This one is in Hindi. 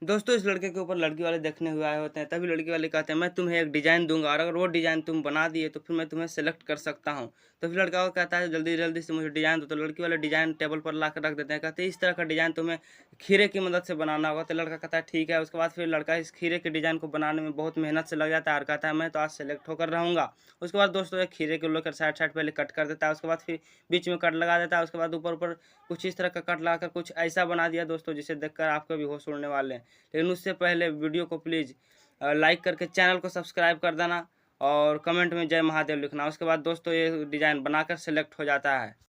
दोस्तों इस लड़के के ऊपर लड़की वाले देखने हुए आए होते हैं, तभी लड़की वाले कहते हैं मैं तुम्हें एक डिज़ाइन दूँगा और अगर वो डिज़ाइन तुम बना दिए तो फिर मैं तुम्हें सेलेक्ट कर सकता हूँ। तो फिर लड़का वो कहता है जल्दी-जल्दी से मुझे डिज़ाइन दो, तो लड़की वाले डिज़ाइन टेबल पर ला के रख देते हैं, कहते हैं इस तरह का डिज़ाइन तुम्हें खीरे की मदद से बनाना होगा। तो लड़का कहता है ठीक है, उसके बाद फिर लड़का इस खीरे के डिज़ाइन को बनाने में बहुत मेहनत से लग जाता है और कहता है मैं तो आज सेलेक्ट होकर रहूँगा। उसके बाद दोस्तों एक खीरे को लेकर साइड-साइड पहले कट कर देता है, उसके बाद फिर बीच में कट लगा देता है, उसके बाद ऊपर-ऊपर कुछ इस तरह का कट लगाकर कुछ ऐसा बना दिया दोस्तों जिसे देखकर आपके भी होश उड़ने वाले हैं। लेकिन उससे पहले वीडियो को प्लीज़ लाइक करके चैनल को सब्सक्राइब कर देना और कमेंट में जय महादेव लिखना। उसके बाद दोस्तों ये डिज़ाइन बनाकर सेलेक्ट हो जाता है।